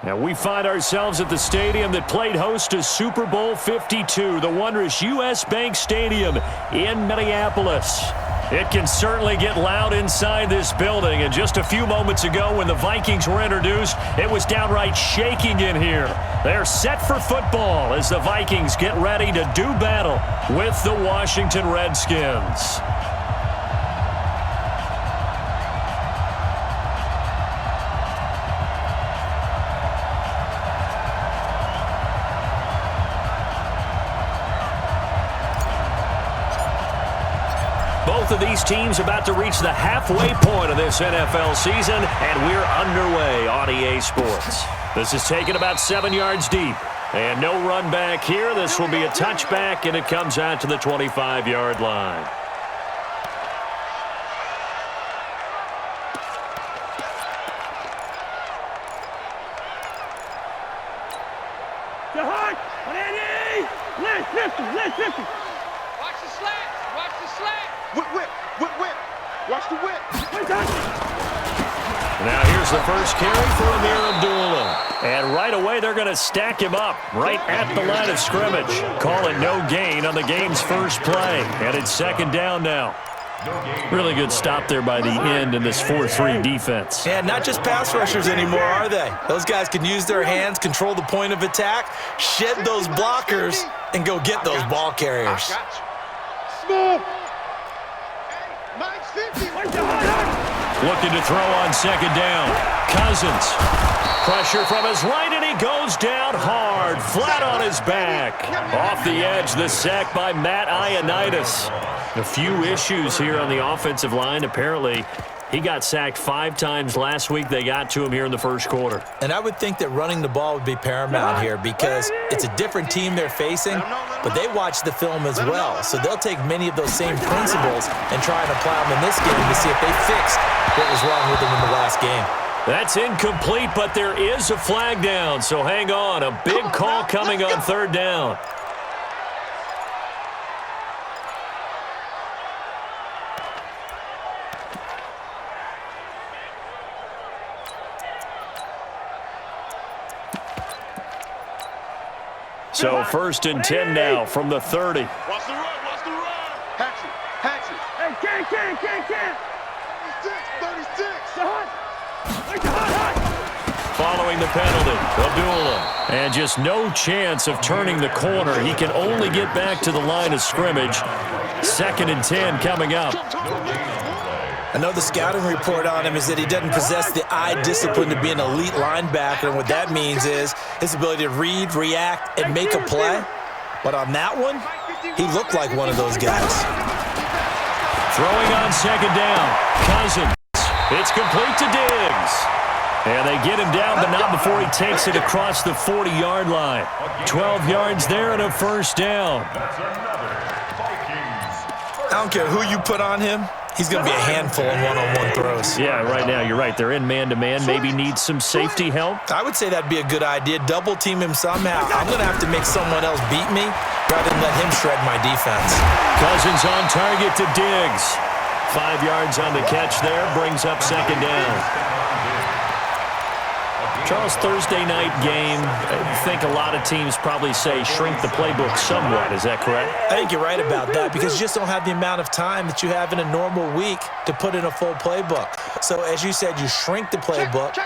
And we find ourselves at the stadium that played host to Super Bowl 52, the wondrous U.S. Bank Stadium in Minneapolis. It can certainly get loud inside this building, and just a few moments ago when the Vikings were introduced, it was downright shaking in here. They're set for football as the Vikings get ready to do battle with the Washington Redskins. Both of these teams about to reach the halfway point of this NFL season, and we're underway on EA Sports. This is taken about 7 yards deep, and no run back here. This will be a touchback, and it comes out to the 25-yard line. Watch the slant. Watch the slant. Whip. Watch the whip. Now here's the first carry for Amir Abdullah. And right away they're going to stack him up right at the line of scrimmage. Call it no gain on the game's first play. And it's second down now. Really good stop there by the end in this 4-3 defense. Yeah, not just pass rushers anymore, are they? Those guys can use their hands, control the point of attack, shed those blockers, and go get those ball carriers. Smooth. Looking to throw on second down. Cousins. Pressure from his right, and he goes down hard, flat on his back. Off the edge, the sack by Matt Ioannidis. A few issues here on the offensive line. Apparently, he got sacked 5 times last week. They got to him here in the first quarter. And I would think that running the ball would be paramount here because it's a different team they're facing, but they watch the film as well. So they'll take many of those same principles and try and apply them in this game to see if they fixed what was wrong with them in the last game. That's incomplete, but there is a flag down, so hang on. A big call coming on third down. So first and 10 now from the 30. Watch the run. Hatch it. Hey, can't. 36. Following the penalty, Abdullah. And just no chance of turning the corner. He can only get back to the line of scrimmage. Second and 10 coming up. I know the scouting report on him is that he doesn't possess the eye discipline to be an elite linebacker, and what that means is his ability to read, react, and make a play. But on that one, he looked like one of those guys. Throwing on second down, Cousins. It's complete to Diggs. And they get him down, but not before he takes it across the 40-yard line. 12 yards there and a first down. I don't care who you put on him. He's going to be a handful in one-on-one throws. Yeah, right now, you're right. They're in man-to-man. Maybe needs some safety help. I would say that'd be a good idea. Double-team him somehow. I'm going to have to make someone else beat me rather than let him shred my defense. Cousins on target to Diggs. 5 yards on the catch there. Brings up second down. Charles, Thursday night game, I think a lot of teams probably say shrink the playbook somewhat. Is that correct? I think you're right about that because you just don't have the amount of time that you have in a normal week to put in a full playbook. So as you said, you shrink the playbook,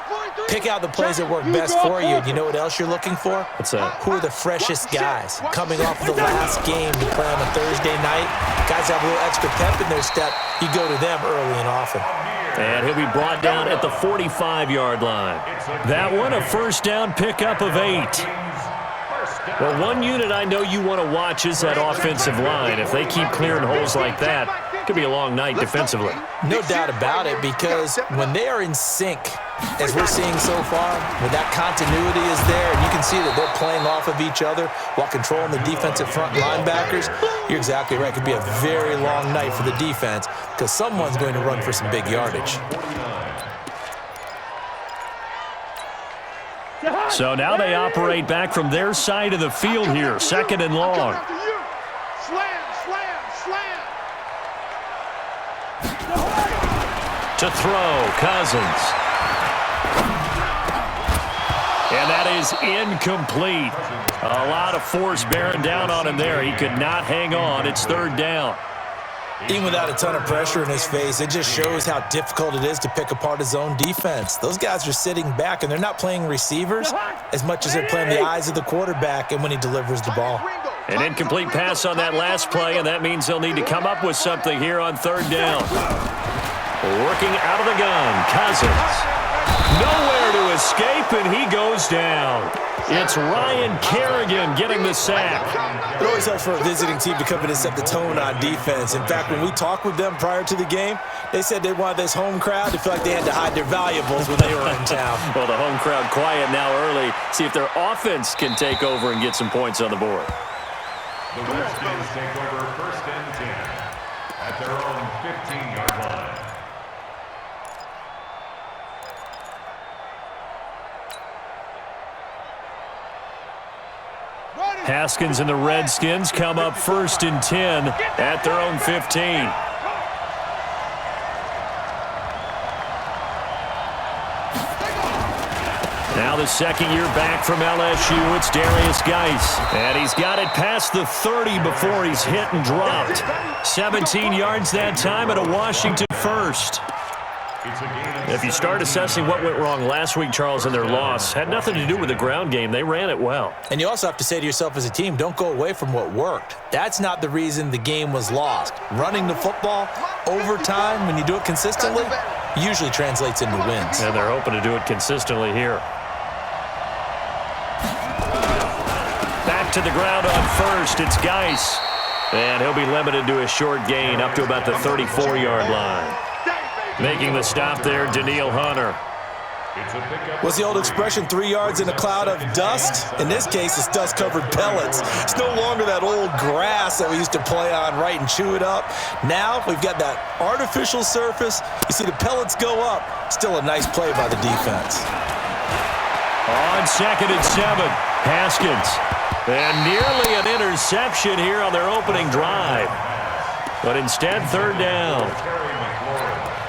pick out the plays that work best for you. You know what else you're looking for? What's that? Who are the freshest guys coming off the last game to play on a Thursday night? Guys have a little extra pep in their step. You go to them early and often. And he'll be brought down at the 45-yard line. That one, a first down pickup of 8. Well, one unit I know you want to watch is that offensive line. If they keep clearing holes like that, it could be a long night defensively. No doubt about it, because when they are in sync, as we're seeing so far, when that continuity is there, and you can see that they're playing off of each other while controlling the defensive front linebackers, you're exactly right. It could be a very long night for the defense because someone's going to run for some big yardage. So now they operate back from their side of the field here, second and long. Slam. To throw, Cousins. And that is incomplete. A lot of force bearing down on him there. He could not hang on. It's third down. Even without a ton of pressure in his face, it just shows how difficult it is to pick apart his own defense. Those guys are sitting back, and they're not playing receivers as much as they're playing the eyes of the quarterback and when he delivers the ball. An incomplete pass on that last play, and that means they'll need to come up with something here on third down. Working out of the gun, Cousins. Nowhere to escape, and he goes down. It's Ryan Kerrigan getting the sack. It always helps for a visiting team to come in and set the tone on defense. In fact, when we talked with them prior to the game, they said they wanted this home crowd to feel like they had to hide their valuables when they were in town. Well, the home crowd quiet now early. See if their offense can take over and get some points on the board. The Redskins take over first and 10 at their own 15-yard line. Haskins and the Redskins come up first and 10 at their own 15. Now the second year back from LSU, it's Darius Geis. And he's got it past the 30 before he's hit and dropped. 17 yards that time at a Washington first. If you start assessing what went wrong last week, Charles, in their loss, had nothing to do with the ground game. They ran it well. And you also have to say to yourself as a team, don't go away from what worked. That's not the reason the game was lost. Running the football over time, when you do it consistently, usually translates into wins. And they're hoping to do it consistently here. Back to the ground on first. It's Geis. And he'll be limited to a short gain up to about the 34-yard line. Making the stop there, Daniil Hunter. What's the old expression, 3 yards in a cloud of dust? In this case, it's dust-covered pellets. It's no longer that old grass that we used to play on, right, and chew it up. Now we've got that artificial surface. You see the pellets go up. Still a nice play by the defense. On second and 7, Haskins. And nearly an interception here on their opening drive. But instead, third down.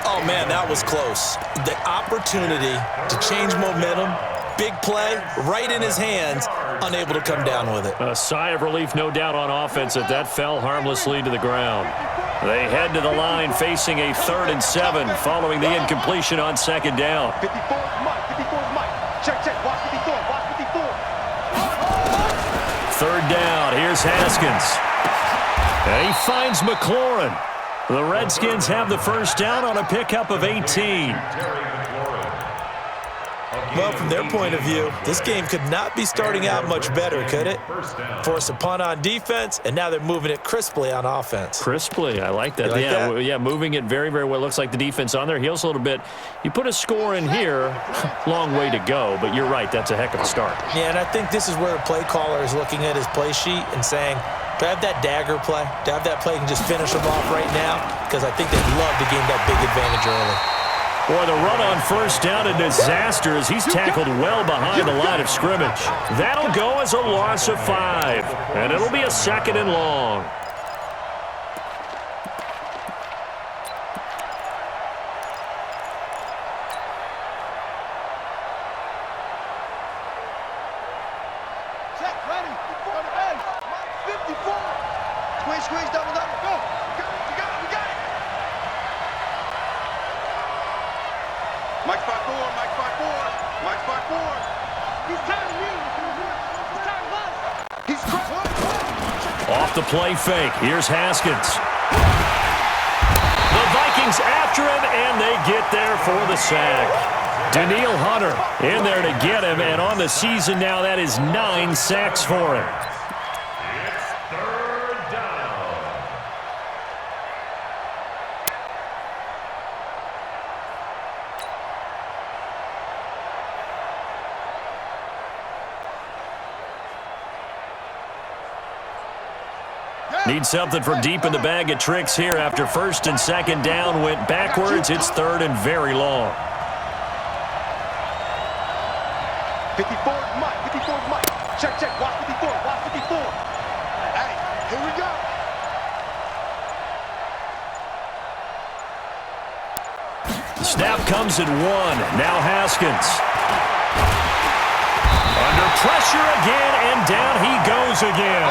Oh, man, that was close. The opportunity to change momentum, big play, right in his hands, unable to come down with it. A sigh of relief, no doubt, on offense that that fell harmlessly to the ground. They head to the line facing a 3rd and 7 following the incompletion on second down. 54 Mike, 54 Mike. Check, watch 54, watch 54. Third down, here's Haskins. And he finds McLaurin. The Redskins have the first down on a pickup of 18. Well, from their point of view, this game could not be starting out much better, could it? Force a punt on defense, and now they're moving it crisply on offense. Crisply, I like that. Yeah, moving it very, very well. Looks like the defense on their heels a little bit. You put a score in here, long way to go, but you're right, that's a heck of a start. Yeah, and I think this is where the play caller is looking at his play sheet and saying, do I have that dagger play? Do I have that play and just finish them off right now? Because I think they'd love to gain that big advantage early. Boy, the run on first down, a disaster as he's tackled well behind the line of scrimmage. That'll go as a loss of 5, and it'll be a 2nd and long. Check, ready. 54. Squeeze, double, go. We got it. Mike 5-4. He's tired of me. He's tired of us. He's crazy. Off the play fake. Here's Haskins. The Vikings after him, and they get there for the sack. Daniil Hunter in there to get him, and on the season now, that is 9 sacks for him. It's third down. Need something from deep in the bag of tricks here after 1st and 2nd down went backwards. It's 3rd and very long. 54 Mike. Check, watch 54. Hey, here we go. Snap comes at 1. Now Haskins. pressure again, and down he goes again.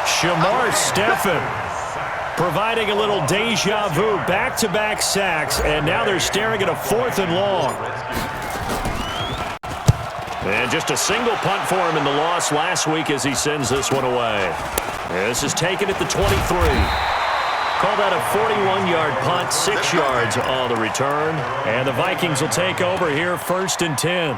Shamar Stephen providing a little deja vu, back-to-back sacks, and now they're staring at a 4th and long. And just a single punt for him in the loss last week as he sends this one away. This is taken at the 23. Call that a 41-yard punt, 6 yards on the return. And the Vikings will take over here, 1st and 10.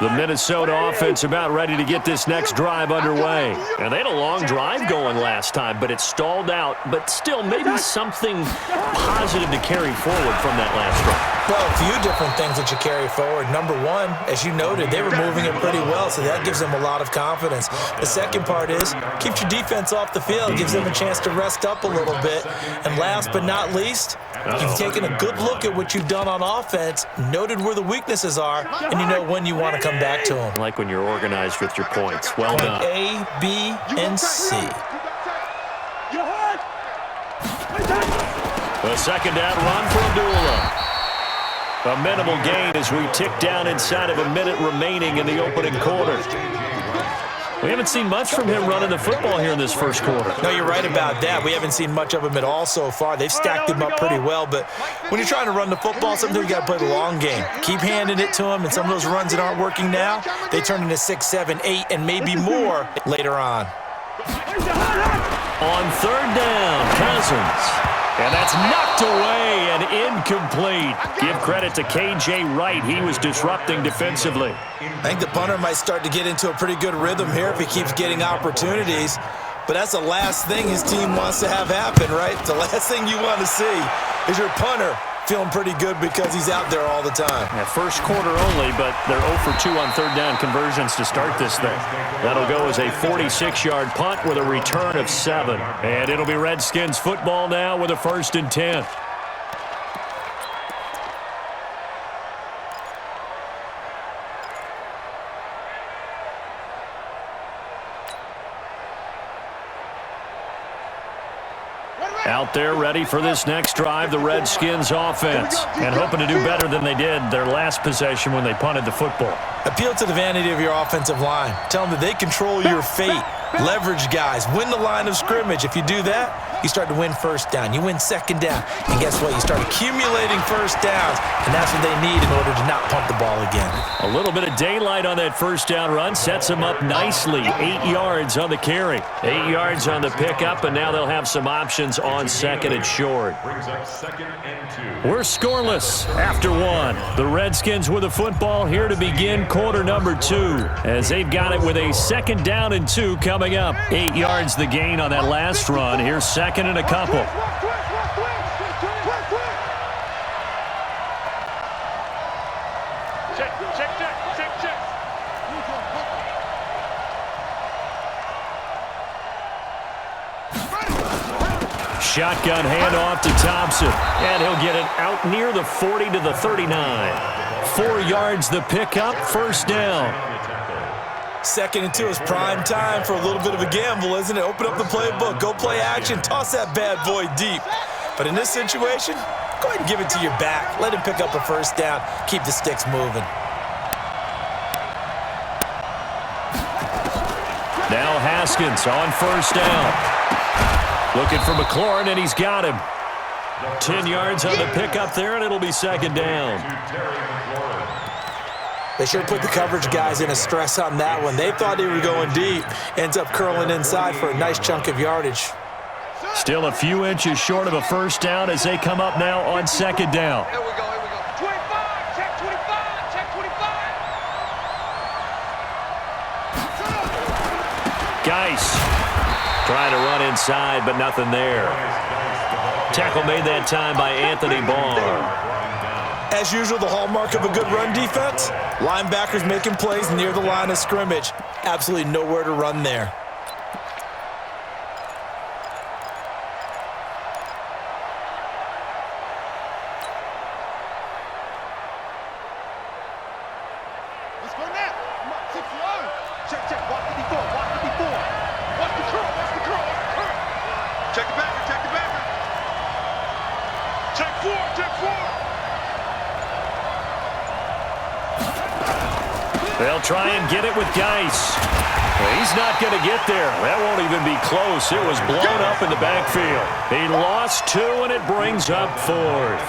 The Minnesota offense about ready to get this next drive underway. And they had a long drive going last time, but it stalled out. But still, maybe something positive to carry forward from that last drive. Well, a few different things that you carry forward. Number one, as you noted, they were moving it pretty well, so that gives them a lot of confidence. The second part is, keeps your defense off the field, gives them a chance to rest up a little bit. And last but not least, you've taken a good look at what you've done on offense, noted where the weaknesses are, and you know when you want to come back to them. I like when you're organized with your points. Well done. A, B, and C. A second down run for Abdullah. A minimal gain as we tick down inside of a minute remaining in the opening quarter. We haven't seen much from him running the football here in this first quarter. No, you're right about that. We haven't seen much of him at all so far. They've stacked him up pretty well, but when you're trying to run the football, sometimes you got to play the long game. Keep handing it to him, and some of those runs that aren't working now, they turn into 6, 7, 8, and maybe more later on. On 3rd down, Cousins. And that's knocked away and incomplete. Give credit to K.J. Wright. He was disrupting defensively. I think the punter might start to get into a pretty good rhythm here if he keeps getting opportunities. But that's the last thing his team wants to have happen, right? The last thing you want to see is your punter feeling pretty good because he's out there all the time. Yeah, first quarter only, but they're 0 for 2 on 3rd down conversions to start this thing. That'll go as a 46-yard punt with a return of 7. And it'll be Redskins football now with a 1st and 10. Out there ready for this next drive, the Redskins offense, and hoping to do better than they did their last possession when they punted the football. Appeal to the vanity of your offensive line. Tell them that they control your fate. Leverage guys. Win the line of scrimmage. If you do that, you start to win 1st down. You win 2nd down. And guess what? You start accumulating 1st downs, and that's what they need in order to not pump the ball again. A little bit of daylight on that 1st down run sets them up nicely. 8 yards on the carry. 8 yards on the pickup, and now they'll have some options on 2nd and short. Brings up 2nd and 2. We're scoreless after 1. The Redskins with the football here to begin quarter number 2, as they've got it with a 2nd down and 2 coming up. 8 yards the gain on that last run. Here's 2nd and a couple. Check. Shotgun handoff to Thompson, and he'll get it out near the 40 to the 39. 4 yards the pickup, 1st down. 2nd and 2 is prime time for a little bit of a gamble, isn't it? Open up the playbook, go play action, toss that bad boy deep. But in this situation, go ahead and give it to your back. Let him pick up a 1st down, keep the sticks moving. Now Haskins on 1st down. Looking for McLaurin, and he's got him. 10 yards on the pickup there, and it'll be 2nd down. They sure put the coverage guys in a stress on that one. They thought they were going deep. Ends up curling inside for a nice chunk of yardage. Still a few inches short of a 1st down as they come up now on 2nd down. Here we go. 25, check 25, check 25. Geis trying to run inside, but nothing there. Tackle made that time by Anthony Barr. As usual, the hallmark of a good run defense, linebackers making plays near the line of scrimmage. Absolutely nowhere to run there. Let's go now. Come on, 6 yards. Check. Watch 54. Watch the curl. Check the backer. They'll try and get it with Geis. He's not going to get there. That won't even be close. It was blown up in the backfield. He lost 2, and it brings up 4th.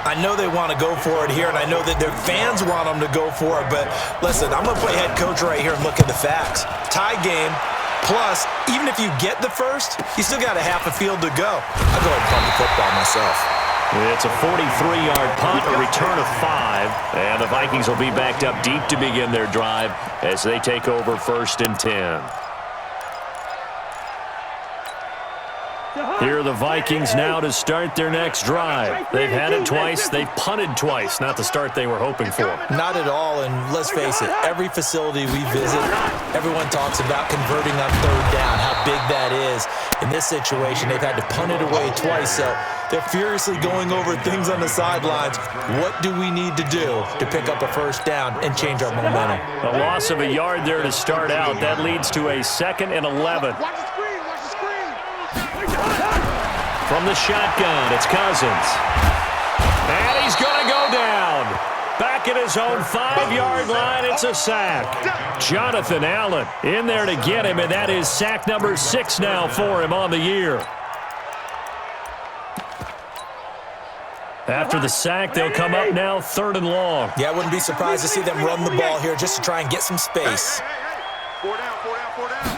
I know they want to go for it here, and I know that their fans want them to go for it, but listen, I'm going to play head coach right here and look at the facts. Tie game, plus, even if you get the first, you still got a half a field to go. I'll go ahead and punt the football myself. It's a 43-yard punt, a return of 5, and the Vikings will be backed up deep to begin their drive as they take over 1st and 10. Here are the Vikings now to start their next drive. They've had it twice. They've punted twice. Not the start they were hoping for. Not at all, and let's face it, every facility we visit, everyone talks about converting on 3rd down, how big that is. In this situation, they've had to punt it away twice, so they're furiously going over things on the sidelines. What do we need to do to pick up a 1st down and change our momentum? A loss of a yard there to start out. That leads to a 2nd and 11. Watch the screen, watch the screen. From the shotgun, it's Cousins. And he's going to go down. Back at his own 5-yard line, it's a sack. Jonathan Allen in there to get him, and that is sack number 6 now for him on the year. After the sack, they'll come up now 3rd and long. Yeah, I wouldn't be surprised to see them run the ball here just to try and get some space. 4 down, 4 down, 4 down.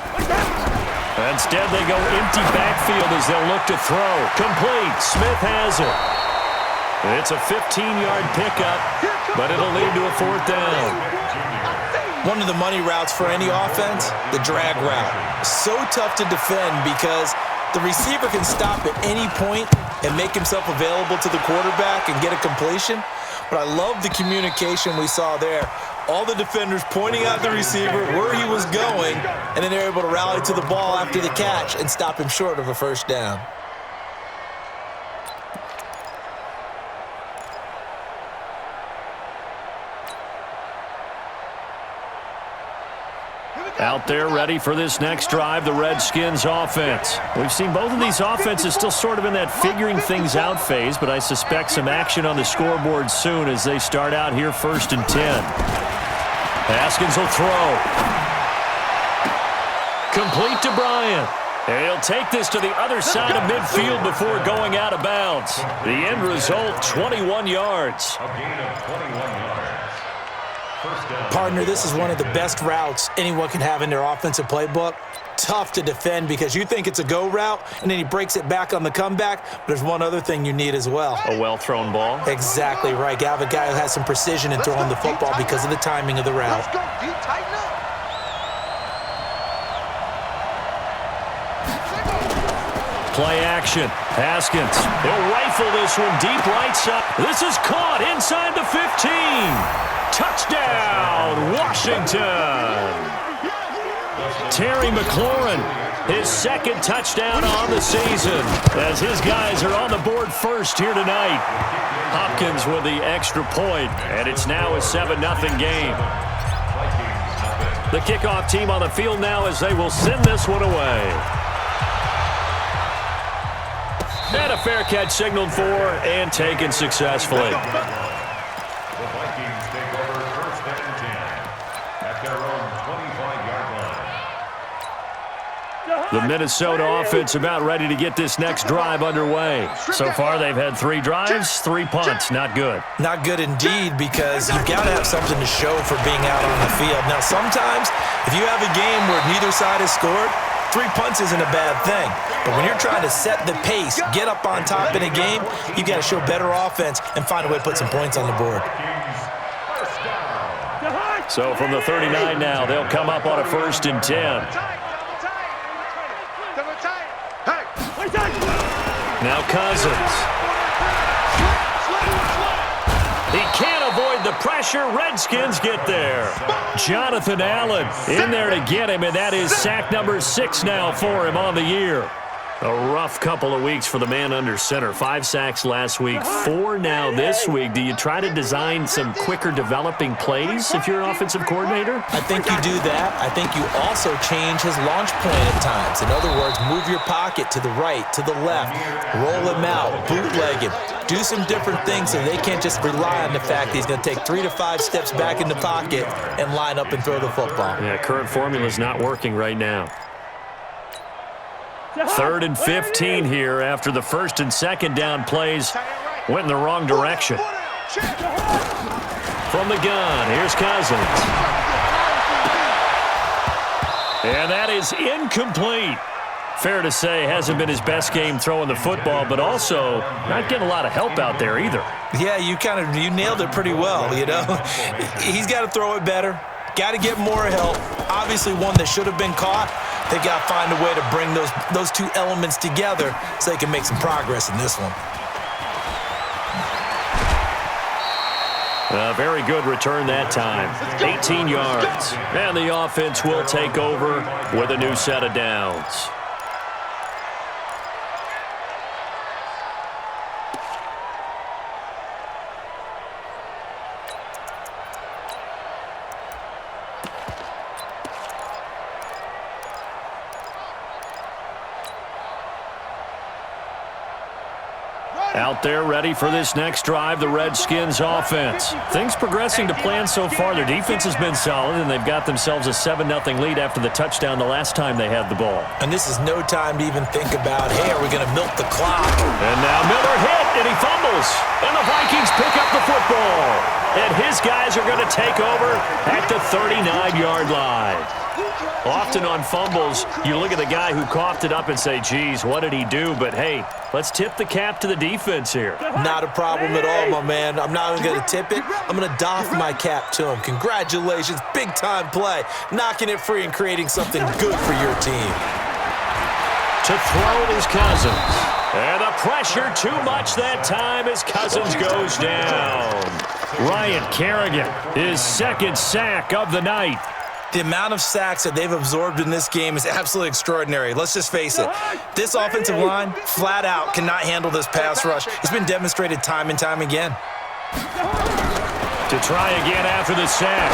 Instead, they go empty backfield as they'll look to throw. Complete. Smith has it. It's a 15-yard pickup, but it'll lead to a 4th down. One of the money routes for any offense, the drag route. So tough to defend because the receiver can stop at any point and make himself available to the quarterback and get a completion. But I love the communication we saw there. All the defenders pointing out the receiver, where he was going, and then they're able to rally to the ball after the catch and stop him short of a 1st down. Out there ready for this next drive, the Redskins offense. We've seen both of these offenses still sort of in that figuring things out phase, but I suspect some action on the scoreboard soon as they start out here 1st and 10. Haskins will throw. Complete to Bryant. And he'll take this to the other side of midfield before going out of bounds. The end result, 21 yards. A gain of 21 yards. Partner, this is one of the best routes anyone can have in their offensive playbook. Tough to defend because you think it's a go route, and then he breaks it back on the comeback. But there's one other thing you need as well. A well-thrown ball. Exactly right. You have a guy who has some precision in throwing the football because of the timing of the route. Let's go, D, tighten up. Play action. Haskins. He'll rifle this one deep right side. This is caught inside the 15. Touchdown, Washington. Terry McLaurin, his 2nd touchdown on the season as his guys are on the board first here tonight. Hopkins with the extra point, and it's now a 7-0 game. The kickoff team on the field now as they will send this one away. And a fair catch signaled for and taken successfully. The Vikings take over 1st and 10 at their own 25-yard line. The Minnesota offense about ready to get this next drive underway. So far, they've had 3 drives, 3 punts. Not good. Not good indeed because you've got to have something to show for being out on the field. Now, sometimes if you have a game where neither side has scored, 3 punts isn't a bad thing. But when you're trying to set the pace, get up on top in a game, you've got to show better offense and find a way to put some points on the board. So from the 39 now, they'll come up on a 1st and 10. Now Cousins. He can't avoid the pressure. Redskins get there. Jonathan Allen in there to get him, and that is sack number 6 now for him on the year. A rough couple of weeks for the man under center. 5 sacks last week, 4 now this week. Do you try to design some quicker developing plays if you're an offensive coordinator? I think you do that. I think you also change his launch plan at times. In other words, move your pocket to the right, to the left, roll him out, bootleg him. Do some different things so they can't just rely on the fact that he's going to take 3 to 5 steps back in the pocket and line up and throw the football. Yeah, current formula is not working right now. 3rd and 15 here after the 1st and 2nd down plays went in the wrong direction. From the gun, here's Cousins. And that is incomplete. Fair to say, hasn't been his best game throwing the football, but also not getting a lot of help out there either. Yeah, you nailed it pretty well, you know. He's got to throw it better. Got to get more help. Obviously one that should have been caught. They got to find a way to bring those two elements together so they can make some progress in this one. A very good return that time. 18 yards. And the offense will take over with a new set of downs. Out there ready for this next drive, the Redskins offense. Things progressing to plan so far. Their defense has been solid, and they've got themselves a 7-0 lead after the touchdown the last time they had the ball. And this is no time to even think about, hey, are we going to milk the clock? And now Miller hit, and he fumbles. And the Vikings pick up the football. And his guys are going to take over at the 39-yard line. Often on fumbles, you look at the guy who coughed it up and say, geez, what did he do? But, hey, let's tip the cap to the defense here. Not a problem at all, my man. I'm not even going to tip it. I'm going to doff my cap to him. Congratulations, big-time play. Knocking it free and creating something good for your team. To throw is Cousins. And the pressure too much that time as Cousins goes down. Ryan Kerrigan, his 2nd sack of the night. The amount of sacks that they've absorbed in this game is absolutely extraordinary. Let's just face it. This offensive line, flat out, cannot handle this pass rush. It's been demonstrated time and time again. To try again after the sack.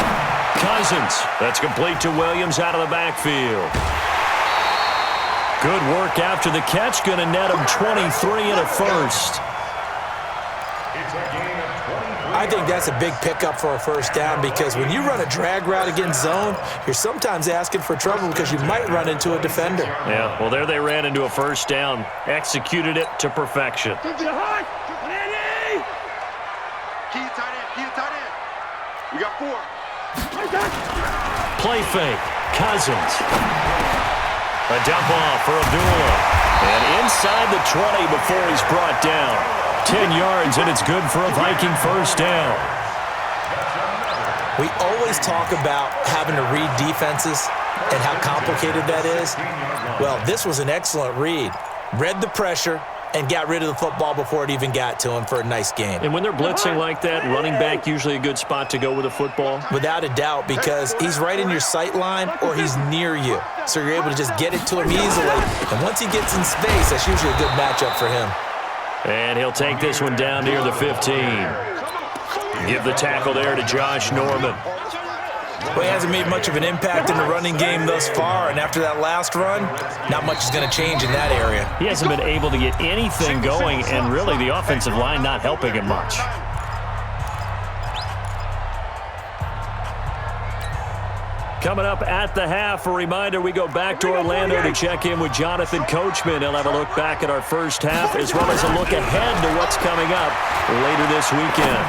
Cousins. That's complete to Williams out of the backfield. Good work after the catch. Going to net him 23 and a first. I think that's a big pickup for a first down because when you run a drag route against zone, you're sometimes asking for trouble because you might run into a defender. Yeah, well, there they ran into a first down. Executed it to perfection. Key tight end. We got 4. Play fake. Cousins. A dump off for Abdullah. And inside the 20 before he's brought down. 10 yards, and it's good for a Viking first down. We always talk about having to read defenses and how complicated that is. Well, this was an excellent read. Read the pressure and got rid of the football before it even got to him for a nice game. And when they're blitzing like that, running back usually a good spot to go with a football? Without a doubt, because he's right in your sight line or he's near you. So you're able to just get it to him easily. And once he gets in space, that's usually a good matchup for him. And he'll take this one down near the 15. Give the tackle there to Josh Norman. Well, he hasn't made much of an impact in the running game thus far, and after that last run, not much is going to change in that area. He hasn't been able to get anything going, and really the offensive line not helping him much. Coming up at the half, a reminder, we go back to Orlando to check in with Jonathan Coachman. He'll have a look back at our first half as well as a look ahead to what's coming up later this weekend.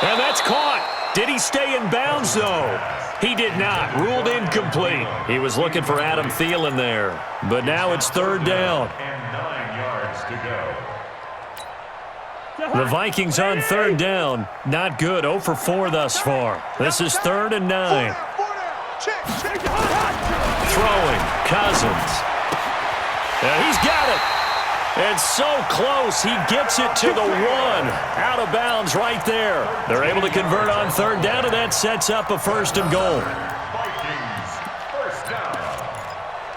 And that's caught. Did he stay in bounds, though? He did not. Ruled incomplete. He was looking for Adam Thielen there. But now it's 3rd down. And 9 yards to go. The Vikings on 3rd down. Not good. 0 for 4 thus far. This is 3rd and 9. Throwing. Cousins. And he's got it. And so close. He gets it to the 1. Out of bounds right there. They're able to convert on 3rd down, and that sets up a 1st and goal. Vikings, first down.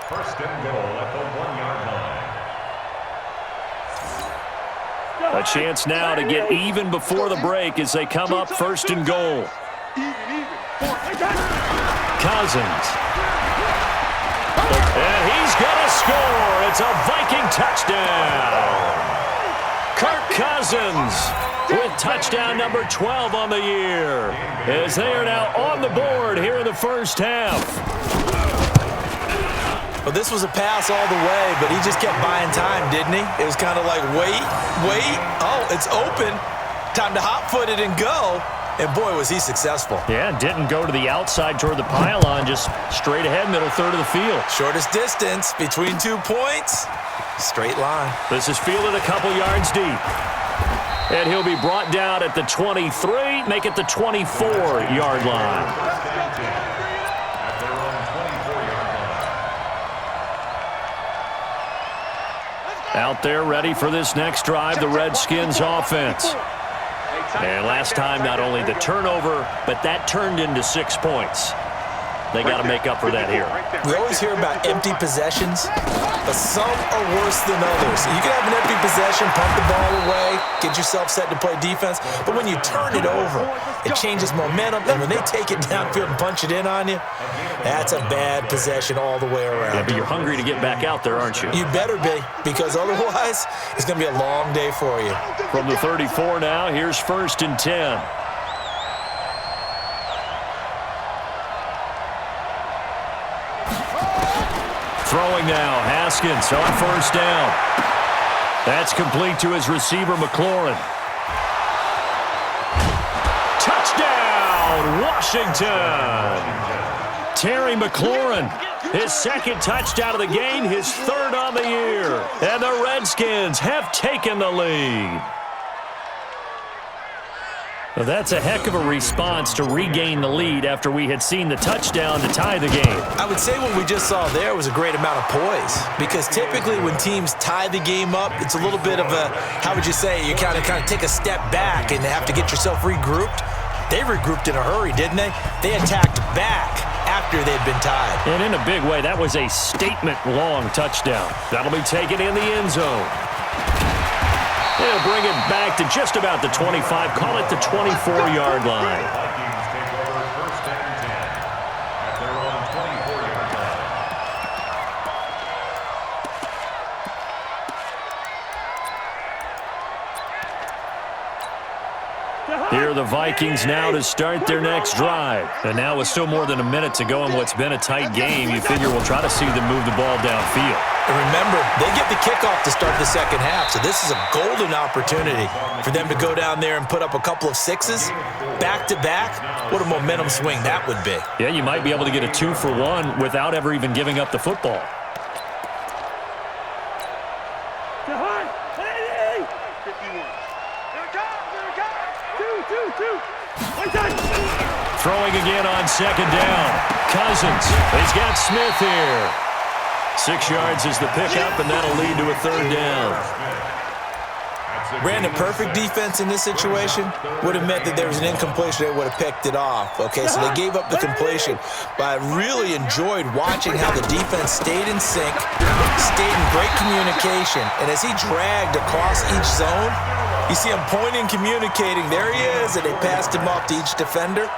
1st and goal at the A chance now to get even before the break as they come up first and goal. Cousins. And he's going to score. It's a Viking touchdown. Kirk Cousins with touchdown number 12 on the year, as they are now on the board here in the first half. Well, this was a pass all the way, but he just kept buying time, didn't he? It was kind of like, wait. Oh, it's open. Time to hot-foot it and go. And, boy, was he successful. Yeah, didn't go to the outside toward the pylon, just straight ahead, middle third of the field. Shortest distance between 2 points. Straight line. This is fielded a couple yards deep. And he'll be brought down at the 23, make it the 24-yard line. Out there ready for this next drive, the Redskins offense. And last time, not only the turnover, but that turned into 6 points. They got to make up for that here. We always hear about empty possessions, but some are worse than others. You can have an empty possession, pump the ball away, get yourself set to play defense, but when you turn it over, it changes momentum, and when they take it downfield and punch it in on you, that's a bad possession all the way around. Yeah, but you're hungry to get back out there, aren't you? You better be, because otherwise, it's going to be a long day for you. From the 34 now, here's 1st and 10. Throwing now, Haskins on 1st down. That's complete to his receiver, McLaurin. Touchdown, Washington! Terry McLaurin, his 2nd touchdown of the game, his 3rd on the year. And the Redskins have taken the lead. Well, that's a heck of a response to regain the lead after we had seen the touchdown to tie the game. I would say what we just saw there was a great amount of poise, because typically when teams tie the game up, it's a little bit of a, how would you say, you kind of take a step back and have to get yourself regrouped. They regrouped in a hurry, didn't they? They attacked back after they'd been tied. And in a big way, that was a statement-long touchdown. That'll be taken in the end zone. They'll bring it back to just about the 25, call it the 24-yard line. Vikings take over 1st and 10 at their own 24-yard line. Here are the Vikings now to start their next drive. And now with still more than a minute to go in what's been a tight game, you figure we'll try to see them move the ball downfield. And remember, they get the kickoff to start the second half, so this is a golden opportunity for them to go down there and put up a couple of 6s back-to-back. What a momentum swing that would be. Yeah, you might be able to get a 2-for-1 without ever even giving up the football. Throwing again on 2nd down. Cousins. He's got Smith here. 6 yards is the pickup, and that'll lead to a 3rd down. Brandon, perfect defense in this situation would have meant that there was an incompletion. They would have picked it off. Okay, so they gave up the completion. But I really enjoyed watching how the defense stayed in sync, stayed in great communication. And as he dragged across each zone, you see him pointing, communicating. There he is, and they passed him off to each defender.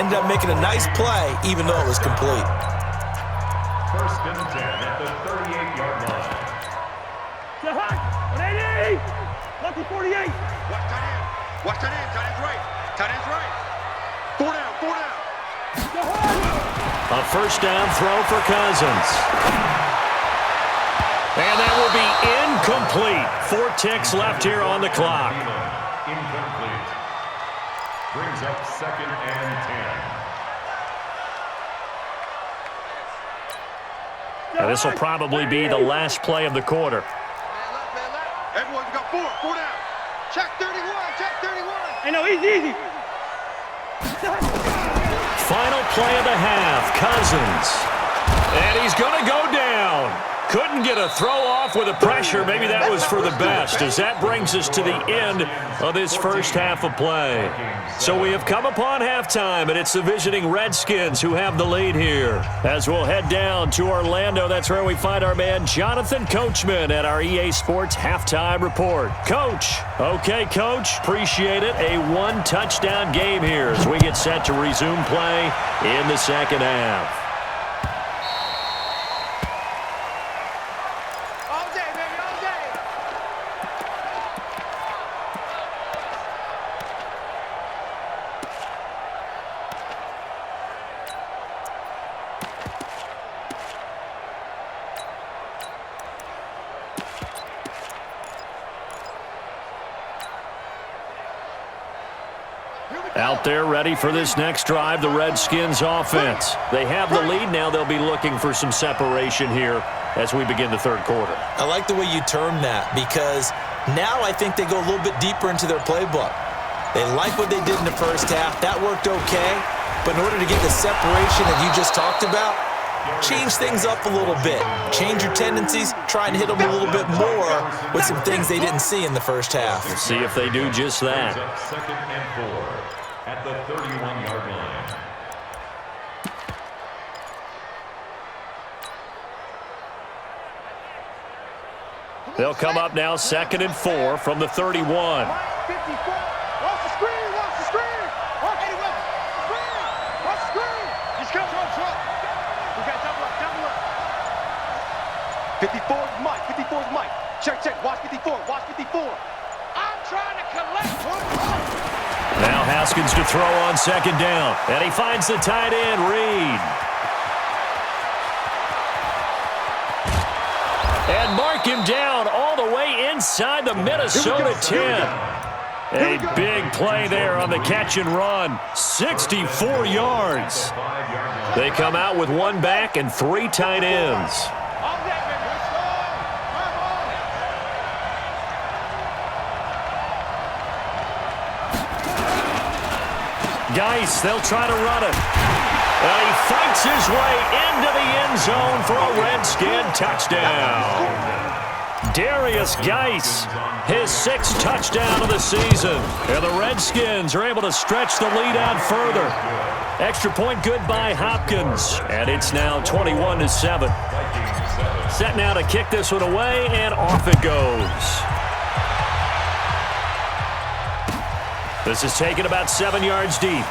Ended up making a nice play, even though it was complete. 1st and 10 at the 38-yard line. Lucky 48. Watch tight end. Watch tight end. Tight end's right. Tight end's right. 4 down. 4 down. A 1st down throw for Cousins. And that will be incomplete. 4 ticks left here on the clock. Incomplete. Brings up 2nd and 10. Now, this will probably be the last play of the quarter. Man left. Everyone, you got 4 down. Check 31. Check 31. Hey, no, easy. Final play of the half. Cousins. And he's going to go down. Couldn't get a throw off with the pressure. Maybe that was for the best, as that brings us to the end of this first half of play. So we have come upon halftime, and it's the visiting Redskins who have the lead here. As we'll head down to Orlando, that's where we find our man Jonathan Coachman at our EA Sports Halftime Report. Coach. Okay, Coach. Appreciate it. A one-touchdown game here as we get set to resume play in the second half. Out there ready for this next drive, the Redskins offense. They have the lead now. They'll be looking for some separation here as we begin the third quarter. I like the way you term that, because now I think they go a little bit deeper into their playbook. They like what they did in the first half. That worked okay. But in order to get the separation that you just talked about, change things up a little bit. Change your tendencies. Try and hit them a little bit more with some things they didn't see in the first half. We'll see if they do just that. Second and 4 at the 31-yard line. They'll come up now, 2nd and 4 from the 31. 54. Watch the screen. Watch the screen. Watch the screen. Watch the screen. He's coming. We got double up. 54 is Mike. 54 is Mike. Check. Watch 54. Watch 54. I'm trying to collect. Now Haskins to throw on 2nd down. And he finds the tight end, Reed. And mark him down all the way inside the Minnesota 10. A big play there on the catch and run. 64 yards. They come out with one back and 3 tight ends. Geis, they'll try to run it. And he fights his way into the end zone for a Redskin touchdown. Darius Geis, his 6th touchdown of the season. And the Redskins are able to stretch the lead out further. Extra point good by Hopkins. And it's now 21-7. Set now to kick this one away, and off it goes. This is taken about 7 yards deep.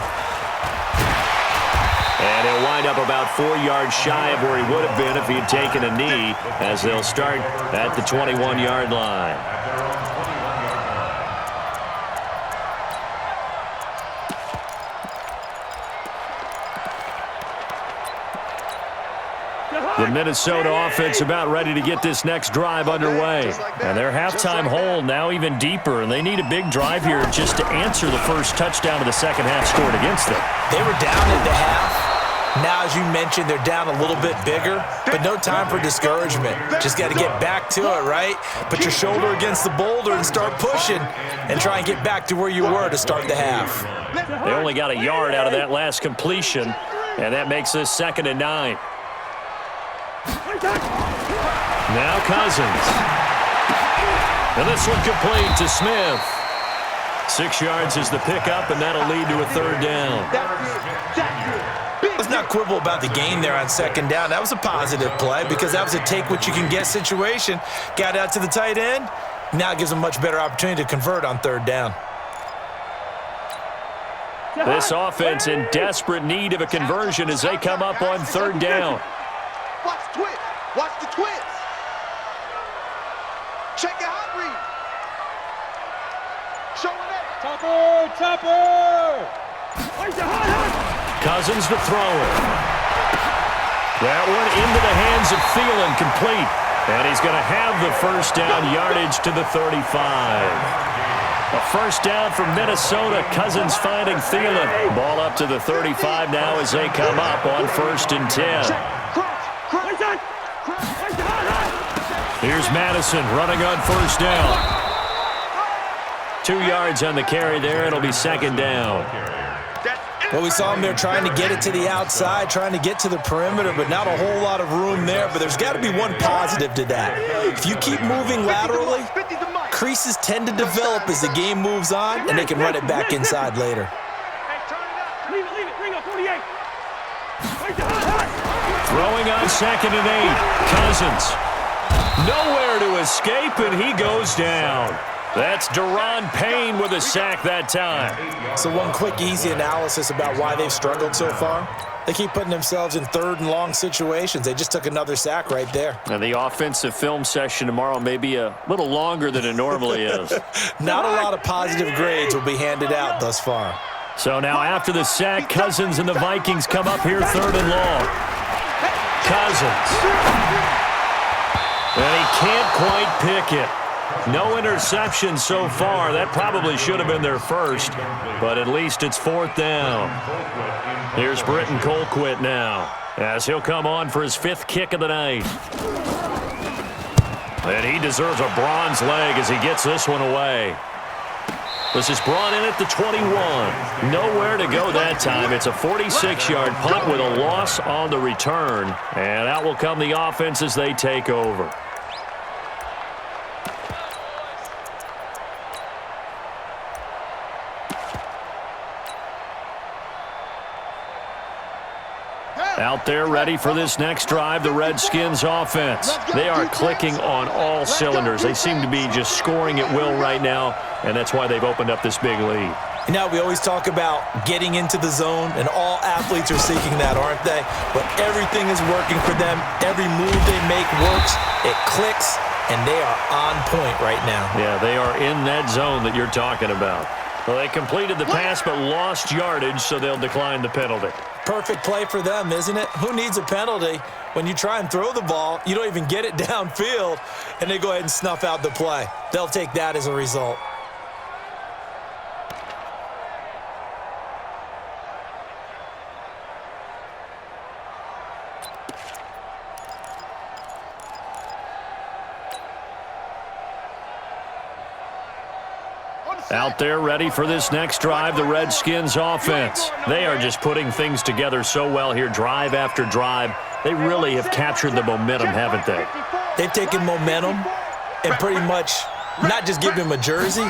And he'll wind up about 4 yards shy of where he would have been if he had taken a knee, as they'll start at the 21-yard line. The Minnesota offense about ready to get this next drive underway. And their halftime hole now even deeper, and they need a big drive here just to answer the first touchdown of the second half scored against them. They were down at the half. Now, as you mentioned, they're down a little bit bigger, but no time for discouragement. Just got to get back to it, right? Put your shoulder against the boulder and start pushing and try and get back to where you were to start the half. They only got a yard out of that last completion, and that makes this 2nd and 9. Now Cousins. And this one complete to Smith. 6 yards is the pickup, and that'll lead to a 3rd down. Let's not quibble about the gain there on 2nd down. That was a positive play because that was a take-what-you-can-get situation. Got out to the tight end. Now it gives them a much better opportunity to convert on 3rd down. This offense in desperate need of a conversion as they come up on 3rd down. Watch the twist. Watch the twist. Check your hot read. Showing it. Topper. Cousins to throw it. That one into the hands of Thielen, complete. And he's going to have the 1st down, yardage to the 35. A 1st down for Minnesota. Cousins finding Thielen. Ball up to the 35 now as they come up on 1st and 10. Here's Madison running on 1st down. 2 yards on the carry there. It'll be 2nd down. That's Well, we saw him there trying to get it to the outside, trying to get to the perimeter, but not a whole lot of room there. But there's got to be one positive to that. If you keep moving laterally, creases tend to develop as the game moves on, and they can run it back inside later. Leave it. Bring up 48. Throwing on 2nd and 8. Cousins. Nowhere to escape, and he goes down. That's Deron Payne with a sack that time. So one quick, easy analysis about why they've struggled so far. They keep putting themselves in 3rd and long situations. They just took another sack right there. And the offensive film session tomorrow may be a little longer than it normally is. Not a lot of positive grades will be handed out thus far. So now after the sack, Cousins and the Vikings come up here 3rd and long. Cousins. And he can't quite pick it. No interception so far. That probably should have been their first, but at least it's 4th down. Here's Britton Colquitt now, as he'll come on for his 5th kick of the night. And he deserves a bronze leg as he gets this one away. This is brought in at the 21. Nowhere to go that time. It's a 46-yard punt with a loss on the return. And out will come the offense as they take over. Out there ready for this next drive, the Redskins offense. They are clicking on all cylinders. They seem to be just scoring at will right now, and that's why they've opened up this big lead. You know, we always talk about getting into the zone, and all athletes are seeking that, aren't they? But everything is working for them. Every move they make works. It clicks, and they are on point right now. Yeah, they are in that zone that you're talking about. Well, they completed the pass but lost yardage, so they'll decline the penalty. Perfect play for them, isn't it? Who needs a penalty? When you try and throw the ball, you don't even get it downfield, and they go ahead and snuff out the play. They'll take that as a result. Out there ready for this next drive, the Redskins offense. They are just putting things together so well here, drive after drive. They really have captured the momentum, haven't they? They've taken momentum and pretty much not just given him a jersey,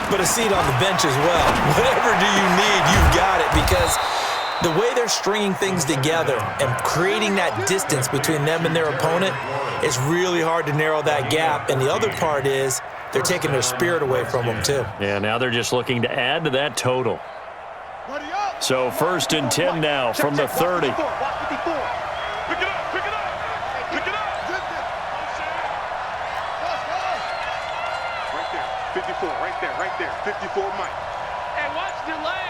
but a seat on the bench as well. Whatever do you need, you've got it, because the way they're stringing things together and creating that distance between them and their opponent is really hard to narrow that gap. And the other part is they're taking their spirit away from them, too. Yeah, now they're just looking to add to that total. So 1st and 10 now from the 30. Pick it up. Right there. 54, Mike. Hey, watch delay.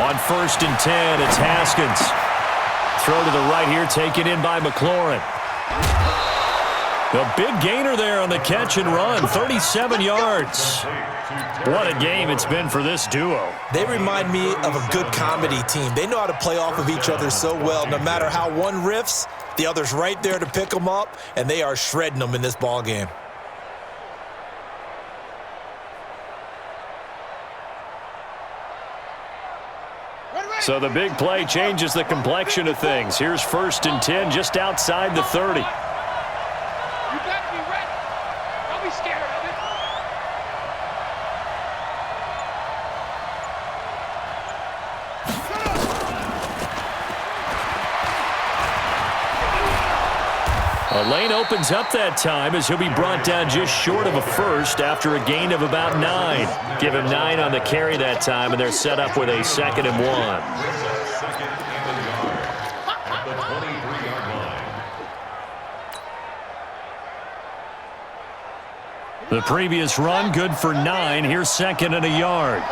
On 1st and 10, it's Haskins. Throw to the right here, taken in by McLaurin. A big gainer there on the catch and run, 37 yards. What a game it's been for this duo. They remind me of a good comedy team. They know how to play off of each other so well. No matter how one riffs, the other's right there to pick them up, and they are shredding them in this ball game. So the big play changes the complexion of things. Here's 1st and 10 just outside the 30. You better be ready. Don't be scared of it. A lane opens up that time as he'll be brought down just short of a first after a gain of about 9. Give him 9 on the carry that time, and they're set up with a 2nd and 1. Second and a yard at the 23-yard line. The previous run good for 9. Here's 2nd and a yard.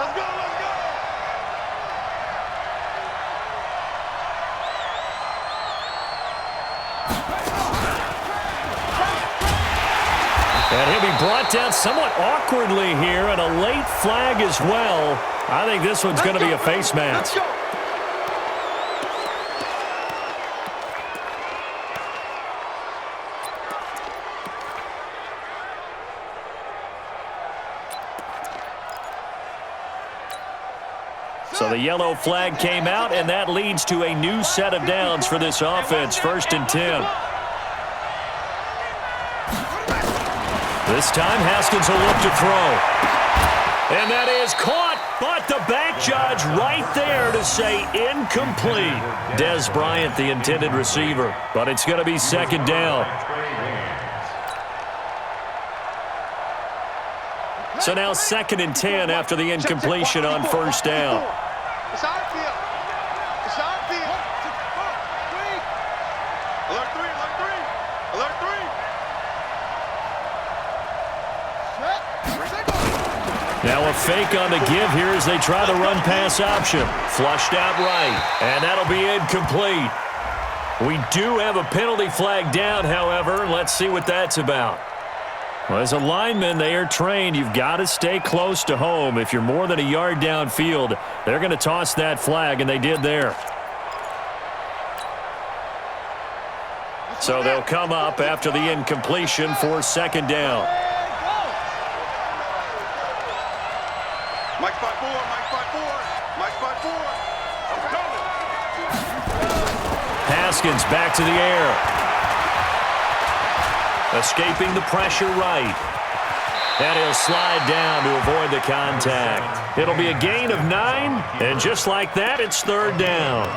And he'll be brought down somewhat awkwardly here, and a late flag as well. I think this one's going to be a face mask. So the yellow flag came out, and that leads to a new set of downs for this offense, 1st and 10. This time, Haskins will look to throw. And that is caught, but the back judge right there to say incomplete. Des Bryant, the intended receiver, but it's going to be 2nd down. So now 2nd and 10 after the incompletion on 1st down. It's our field. It's our field. Alert 3, alert 3. Alert 3. Now a fake on the give here as they try the run-pass option. Flushed out right, and that'll be incomplete. We do have a penalty flag down, however. Let's see what that's about. Well, as a lineman, they are trained. You've got to stay close to home. If you're more than a yard downfield, they're going to toss that flag, and they did there. So they'll come up after the incompletion for 2nd down. Mike spot 4, Mike spot 4, Mike spot 4. Haskins back to the air. Escaping the pressure right. And he'll slide down to avoid the contact. It'll be a gain of 9, and just like that, it's 3rd down.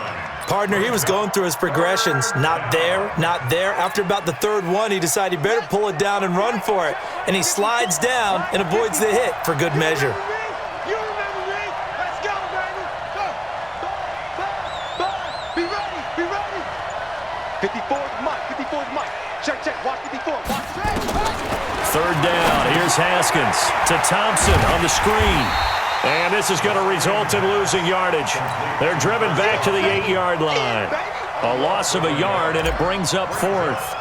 Partner, he was going through his progressions. Not there, not there. After about the 3rd one, he decided he better pull it down and run for it. And he slides down and avoids the hit for good measure. You remember me? Let's go, baby. Go. Be ready. Be ready. 54 is Mike. 54 is Mike. Check, check. Watch 54. Watch. 3rd down. Here's Haskins to Thompson on the screen. And this is going to result in losing yardage. They're driven back to the 8-yard line. A loss of a yard, and it brings up 4th.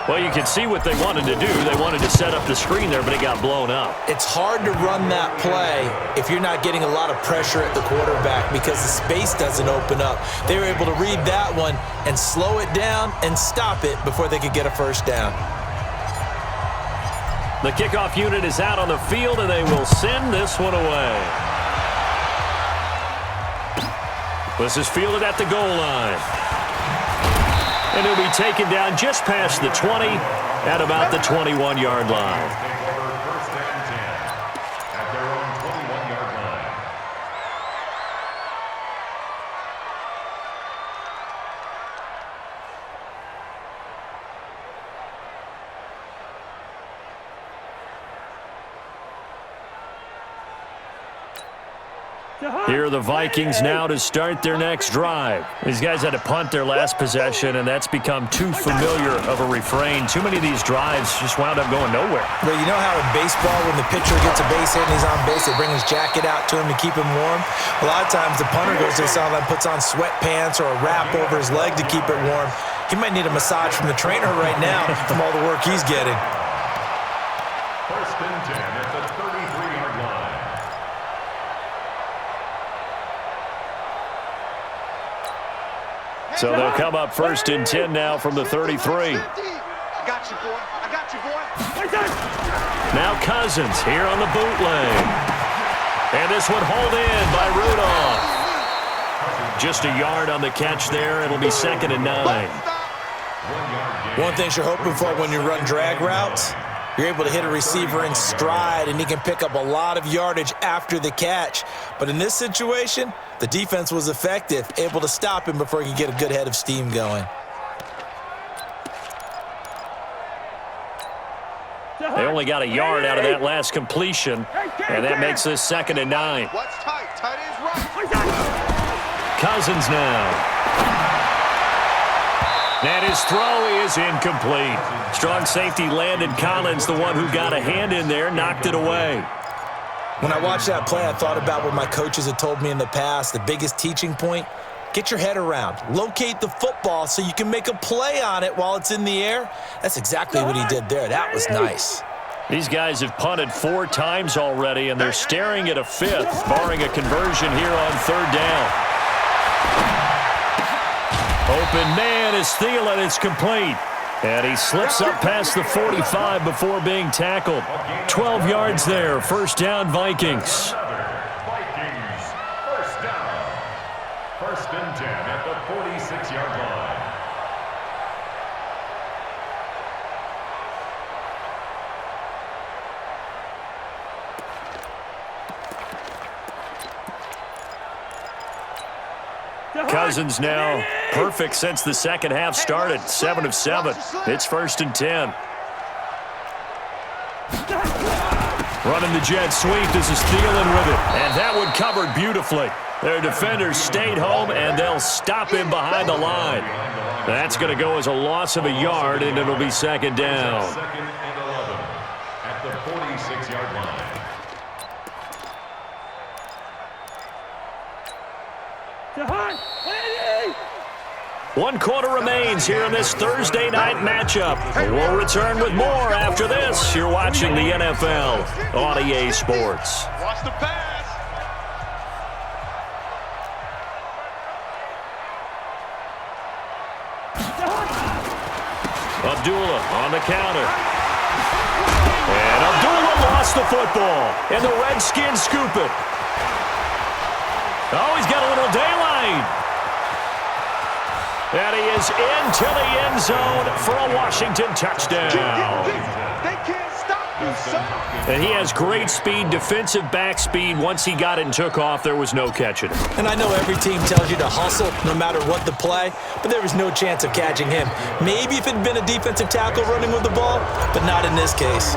Well, you can see what they wanted to do. They wanted to set up the screen there, but it got blown up. It's hard to run that play if you're not getting a lot of pressure at the quarterback because the space doesn't open up. They were able to read that one and slow it down and stop it before they could get a 1st down. The kickoff unit is out on the field, and they will send this one away. This is fielded at the goal line. And he'll be taken down just past the 20 at about the 21-yard line. Take over 1st and 10 at their own 21-yard line. Here are the Vikings now to start their next drive. These guys had to punt their last possession, and that's become too familiar of a refrain. Too many of these drives just wound up going nowhere. But you know how in baseball, when the pitcher gets a base hit and he's on base, they bring his jacket out to him to keep him warm? A lot of times the punter goes to the sideline, puts on sweatpants or a wrap over his leg to keep it warm. He might need a massage from the trainer right now from all the work he's getting. 1st and 10 at the 33-yard line. So they'll come up 1st and 10 now from the 33. I got you, boy. I got you, boy. Now Cousins here on the bootleg. And this one hauled in by Rudolph. Just a yard on the catch there. It'll be 2nd and 9. One thing you're hoping for when you run drag routes, you're able to hit a receiver in stride, and he can pick up a lot of yardage after the catch. But in this situation, the defense was effective, able to stop him before he could get a good head of steam going. They only got a yard out of that last completion, and that makes this 2nd and 9. What's tight? Tight ends right. Cousins now. And his throw is incomplete. Strong safety Landon Collins, the one who got a hand in there, knocked it away. When I watched that play, I thought about what my coaches had told me in the past. The biggest teaching point, get your head around. Locate the football so you can make a play on it while it's in the air. That's exactly what he did there. That was nice. These guys have punted 4 times already, and they're staring at a 5th, barring a conversion here on 3rd down. Open man is Thielen. It's complete. And he slips up past the 45 before being tackled. 12 yards there. 1st down, Vikings. Vikings, 1st down. Cousins now perfect since the second half started. 7 of 7. It's 1st and 10. Running the jet sweep. This is Thielen with it. And that one covered beautifully. Their defenders stayed home, and they'll stop him behind the line. That's going to go as a loss of a yard, and it'll be 2nd down. 2nd and 11 at the 46-yard line. One quarter remains here in this Thursday night matchup. We'll return with more after this. You're watching the NFL on EA Sports. Watch the pass. Abdullah on the counter. And Abdullah lost the football. And the Redskins scoop it. Oh, he's got a little daylight. And he is into the end zone for a Washington touchdown. They can't stop me, son. And he has great speed, defensive back speed. Once he got it and took off, there was no catching him. And I know every team tells you to hustle no matter what the play, but there was no chance of catching him. Maybe if it had been a defensive tackle running with the ball, but not in this case.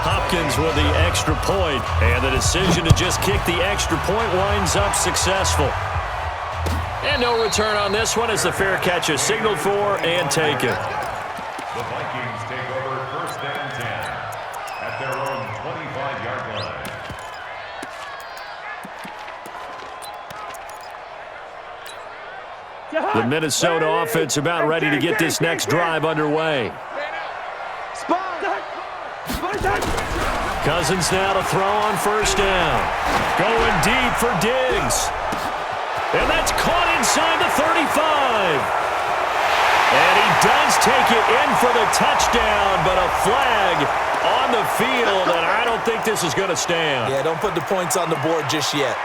Hopkins with the extra point, and the decision to just kick the extra point winds up successful. And no return on this one as the fair catch is signaled for and taken. The Vikings take over 1st and 10 at their own 25-yard line. The Minnesota offense about ready to get this next drive underway. Cousins now to throw on 1st down. Going deep for Diggs. And that's caught inside the 35. And he does take it in for the touchdown, but a flag on the field, and I don't think this is going to stand. Yeah, don't put the points on the board just yet.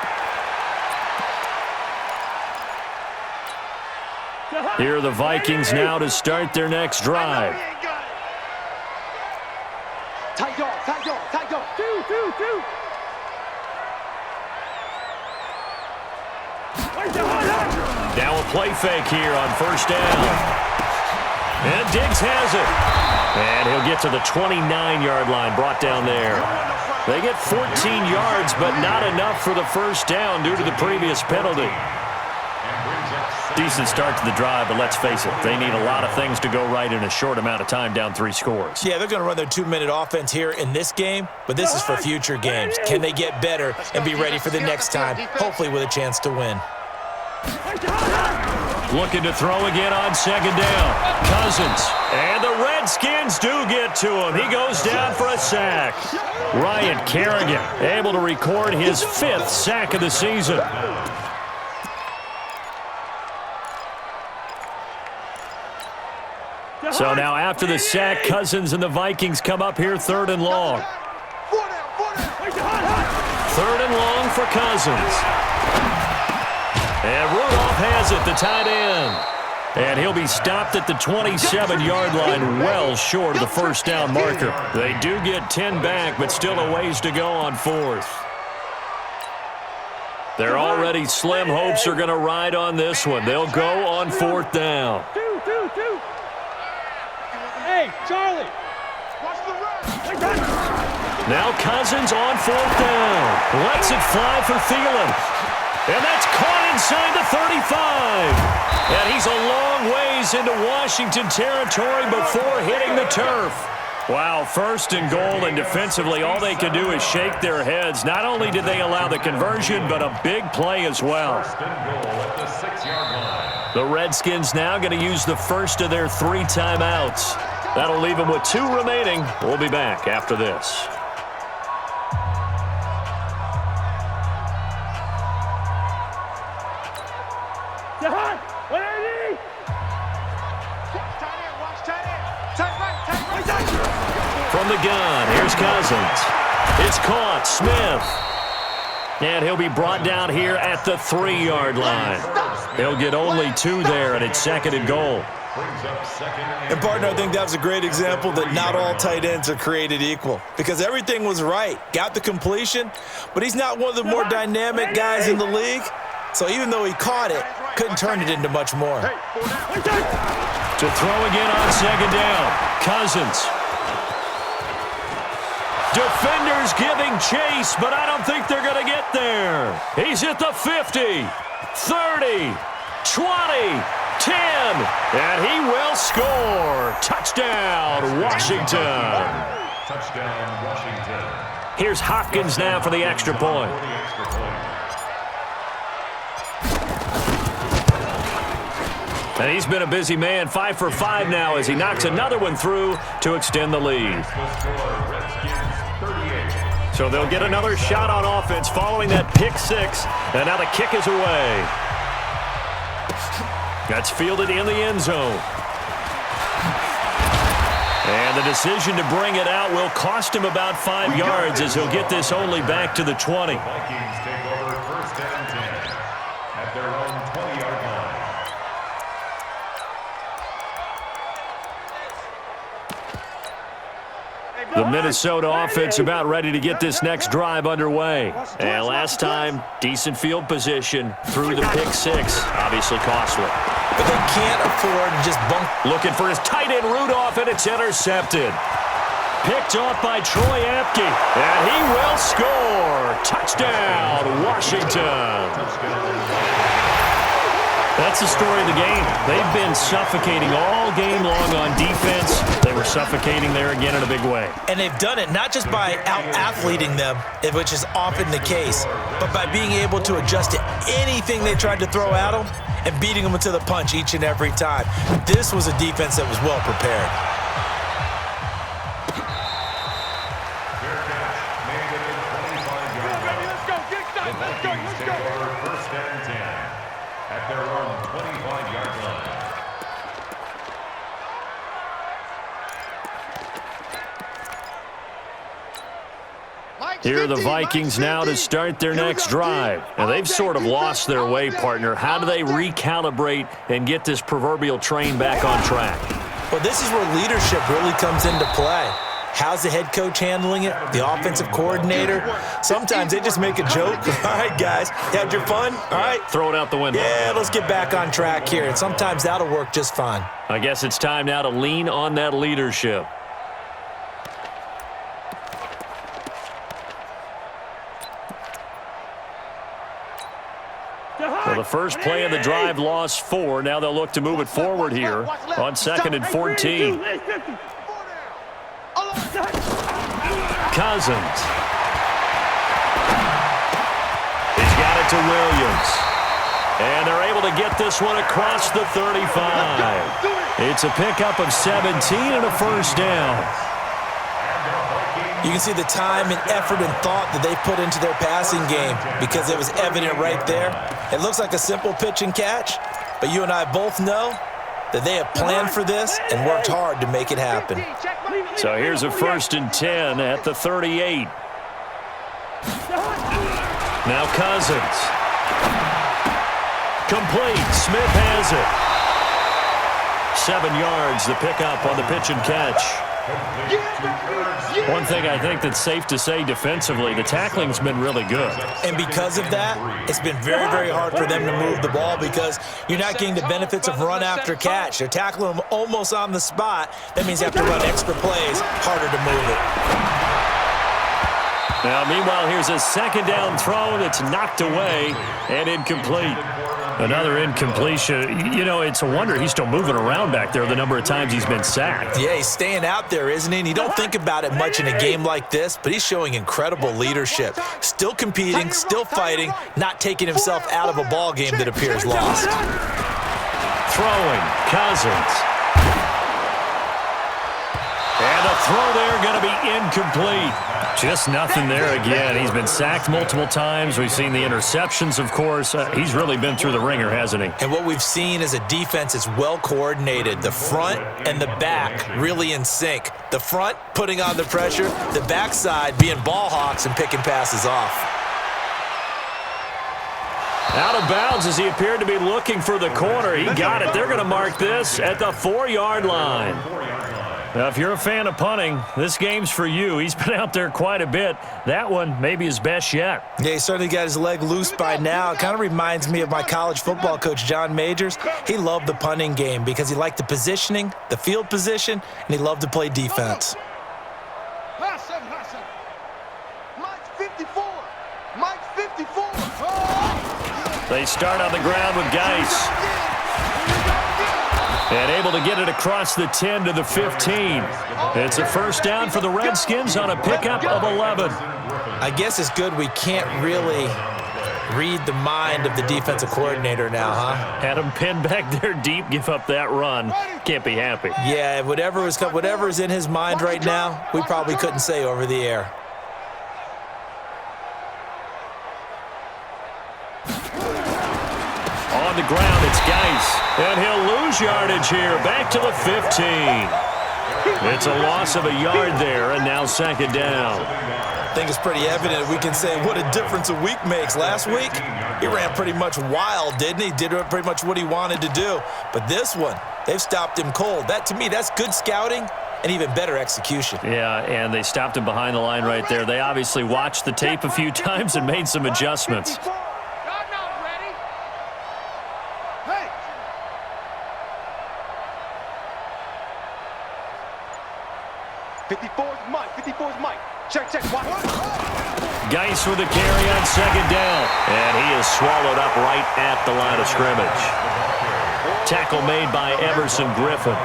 Here are the Vikings now to start their next drive. Tight dog, tight dog, tight dog. Two. Now a play fake here on 1st down. And Diggs has it. And he'll get to the 29-yard line, brought down there. They get 14 yards, but not enough for the 1st down due to the previous penalty. Decent start to the drive, but let's face it, they need a lot of things to go right in a short amount of time, down 3 scores. Yeah, they're going to run their 2-minute offense here in this game, but this is for future games. Can they get better and be ready for the next time, hopefully with a chance to win? Looking to throw again on 2nd down. Cousins. And the Redskins do get to him. He goes down for a sack. Ryan Kerrigan able to record his 5th sack of the season. So now after the sack, Cousins and the Vikings come up here 3rd and long. 3rd and long for Cousins. And Rudolph has it, the tight end. And he'll be stopped at the 27-yard line, well short of the 1st down marker. They do get 10 back, but still a ways to go on 4th. Their already slim hopes are going to ride on this one. They'll go on 4th down. Hey, Charlie. Watch the run. Now Cousins on 4th down. Lets it fly for Thielen. And that's caught inside the 35. And he's a long ways into Washington territory before hitting the turf. Wow, 1st and goal, and defensively all they can do is shake their heads. Not only did they allow the conversion, but a big play as well. 1st and goal at the 6-yard line. The Redskins now going to use the first of their 3 timeouts. That'll leave them with 2 remaining. We'll be back after this. From the gun, here's Cousins. It's caught, Smith. And he'll be brought down here at the 3-yard line. He'll get only 2 there, and it's 2nd and goal. And, partner, I think that was a great example that not all tight ends are created equal, because everything was right. Got the completion, but he's not one of the more dynamic guys in the league. So even though he caught it, Couldn't turn it into much more. To throw again on second down. Cousins. Defenders giving chase, but I don't think they're going to get there. He's at the 50, 30, 20, 10, and he will score. Touchdown, Washington. Touchdown, Washington. Here's Hopkins now for the extra point. And he's been a busy man, 5 for 5 now as he knocks another one through to extend the lead. So they'll get another shot on offense following that pick six. And now the kick is away. That's fielded in the end zone. And the decision to bring it out will cost him about 5 yards as he'll get this only back to the 20. Vikings take over first and 10 at their own 20-yard line. The Minnesota offense about ready to get this next drive underway. And last time, decent field position through the pick six. Obviously costly. But they can't afford to just bump. Looking for his tight end Rudolph, and it's intercepted. Picked off by Troy Apke, and he will score. Touchdown, Washington. That's the story of the game. They've been suffocating all game long on defense. They were suffocating there again in a big way. And they've done it not just by out-athleting them, which is often the case, but by being able to adjust to anything they tried to throw at them and beating them to the punch each and every time. This was a defense that was well prepared. Fair catch made at the 25-yard line. The Vikings take over first and 10 at their own 25-yard line. Here are the Vikings now to start their next drive. And they've sort of lost their way, partner. How do they recalibrate and get this proverbial train back on track? Well, this is where leadership really comes into play. How's the head coach handling it? The offensive coordinator? Sometimes they just make a joke. All right, guys, you had your fun? All right. Throw it out the window. Yeah, let's get back on track here. And sometimes that'll work just fine. I guess it's time now to lean on that leadership. Well, the first play of the drive lost 4. Now they'll look to move it forward here on 2nd and 14. Cousins. He's got it to Williams. And they're able to get this one across the 35. It's a pickup of 17 and a first down. You can see the time and effort and thought that they put into their passing game because it was evident right there. It looks like a simple pitch and catch, but you and I both know that they have planned for this and worked hard to make it happen. So here's a 1st and 10 at the 38. Now Cousins. Complete. Smith has it. 7 yards, the pickup on the pitch and catch. One thing I think that's safe to say defensively, the tackling's been really good. And because of that, it's been very, very hard for them to move the ball because you're not getting the benefits of run after catch. They're tackling them almost on the spot. That means you have to run extra plays, harder to move it. Now, meanwhile, here's a 2nd down throw that's knocked away and incomplete. Another incompletion. You know, it's a wonder he's still moving around back there the number of times he's been sacked. Yeah, he's staying out there, isn't he? And you don't think about it much in a game like this, but he's showing incredible leadership. Still competing, still fighting, not taking himself out of a ball game that appears lost. Throwing, Cousins. And the throw there going to be incomplete. Just nothing there again. He's been sacked multiple times. We've seen the interceptions, of course. He's really been through the ringer, hasn't he? And what we've seen is a defense that's well coordinated. The front and the back really in sync. The front putting on the pressure, the backside being ball hawks and picking passes off. Out of bounds as he appeared to be looking for the corner. He got it. They're going to mark this at the 4-yard line. Now, if you're a fan of punting, this game's for you. He's been out there quite a bit. That one may be his best yet. Yeah, he certainly got his leg loose by now. It kind of reminds me of my college football coach, John Majors. He loved the punting game because he liked the positioning, the field position, and he loved to play defense. Mike's 54. Mike's 54. They start on the ground with Geis. And able to get it across the 10 to the 15. It's a first down for the Redskins on a pickup of 11. I guess it's good we can't really read the mind of the defensive coordinator now, huh? Had him pinned back there deep, give up that run. Can't be happy. Yeah, whatever is in his mind right now, we probably couldn't say over the air. On the ground, it's Geis. And he'll lose yardage here, back to the 15. It's a loss of a yard there, and now second down. I think it's pretty evident we can say what a difference a week makes. Last week, he ran pretty much wild, didn't he? Did pretty much what he wanted to do. But this one, they've stopped him cold. That, to me, that's good scouting and even better execution. Yeah, and they stopped him behind the line right there. They obviously watched the tape a few times and made some adjustments. 54's Mike. 54's Mike. Check. Watch. Geis with a carry on second down. And he is swallowed up right at the line of scrimmage. Tackle made by Emerson Griffin.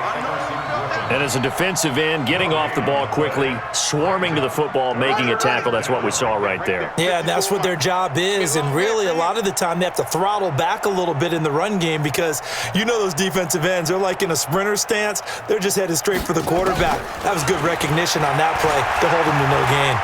And as a defensive end, getting off the ball quickly, swarming to the football, making a tackle. That's what we saw right there. Yeah, and that's what their job is. And really, a lot of the time, they have to throttle back a little bit in the run game because you know those defensive ends, they're like in a sprinter stance. They're just headed straight for the quarterback. That was good recognition on that play to hold him to no gain.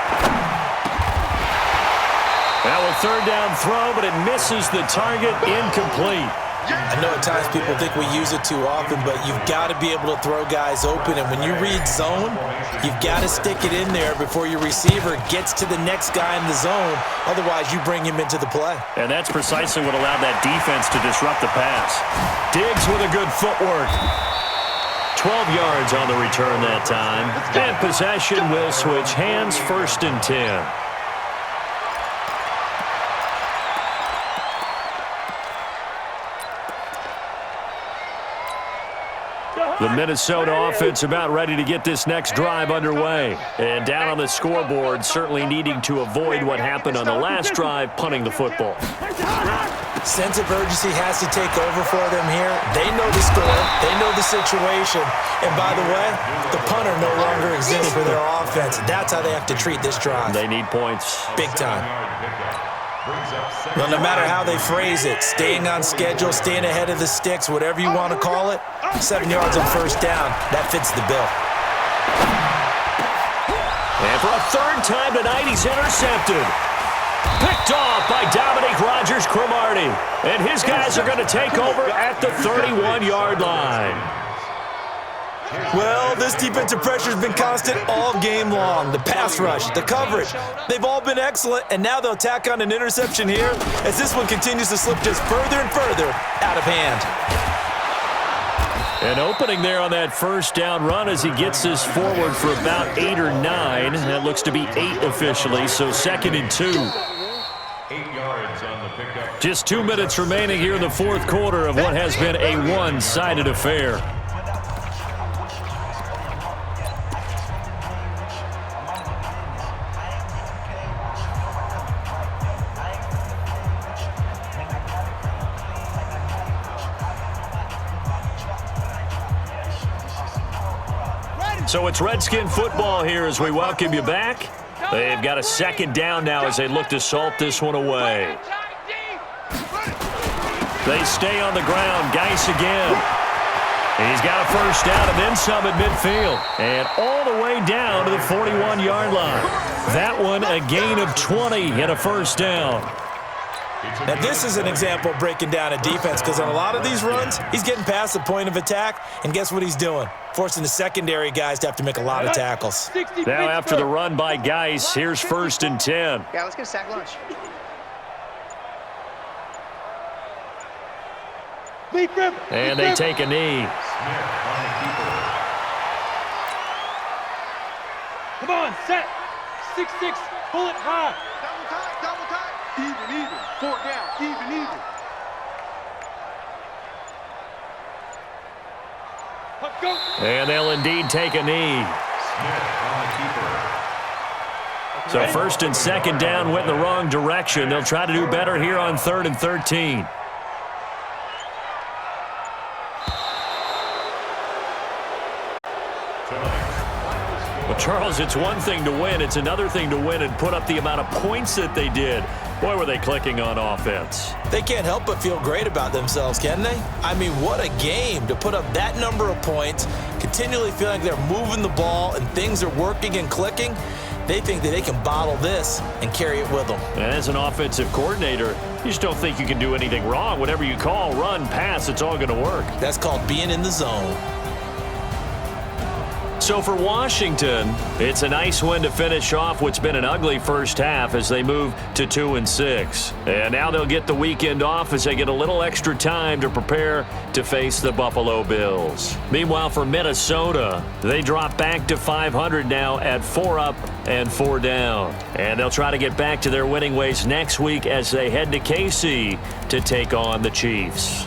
Now a third down throw, but it misses the target, incomplete. I know at times people think we use it too often, but you've got to be able to throw guys open. And when you read zone, you've got to stick it in there before your receiver gets to the next guy in the zone. Otherwise, you bring him into the play. And that's precisely what allowed that defense to disrupt the pass. Diggs with a good footwork. 12 yards on the return that time. And possession will switch hands, 1st and 10. The Minnesota offense about ready to get this next drive underway. And down on the scoreboard, certainly needing to avoid what happened on the last drive, punting the football. Sense of urgency has to take over for them here. They know the score. They know the situation. And by the way, the punter no longer exists for their offense. That's how they have to treat this drive. They need points. Big time. Well, no matter how they phrase it, staying on schedule, staying ahead of the sticks, whatever you want to call it, 7 yards on first down, that fits the bill. And for a third time tonight, he's intercepted. Picked off by Dominique Rodgers-Cromartie. And his guys are going to take over at the 31-yard line. Well, this defensive pressure has been constant all game long. The pass rush, the coverage, they've all been excellent, and now they'll tack on an interception here as this one continues to slip just further and further out of hand. An opening there on that first down run as he gets this forward for about 8 or 9. That looks to be 8 officially, so 2nd and 2. 8 yards on the pickup. Just 2 minutes remaining here in the fourth quarter of what has been a one-sided affair. So it's Redskin football here as we welcome you back. They've got a second down now as they look to salt this one away. They stay on the ground. Geis again. He's got a first down and then some at midfield. And all the way down to the 41-yard line. That one a gain of 20 and a first down. Now, this is an example of breaking down a defense because on a lot of these runs, he's getting past the point of attack, and guess what he's doing? Forcing the secondary guys to have to make a lot of tackles. Now after the run by Geis, here's 1st and 10. Yeah, let's get a sack lunch. And they take a knee. Come on, set. 6-6, pull it high. Double tight. Even. 4 down, even. Let's go. And they'll indeed take a knee. Smith on the keeper. So first and second down went in the wrong direction. They'll try to do better here on 3rd and 13. Well, Charles, it's one thing to win. It's another thing to win and put up the amount of points that they did. Boy, were they clicking on offense. They can't help but feel great about themselves, can they? I mean, what a game to put up that number of points, continually feeling like they're moving the ball and things are working and clicking. They think that they can bottle this and carry it with them. And as an offensive coordinator, you just don't think you can do anything wrong. Whatever you call, run, pass, it's all going to work. That's called being in the zone. So for Washington, it's a nice win to finish off what's been an ugly first half as they move to 2-6. And now they'll get the weekend off as they get a little extra time to prepare to face the Buffalo Bills. Meanwhile, for Minnesota, they drop back to 500 now at 4 up and 4 down. And they'll try to get back to their winning ways next week as they head to KC to take on the Chiefs.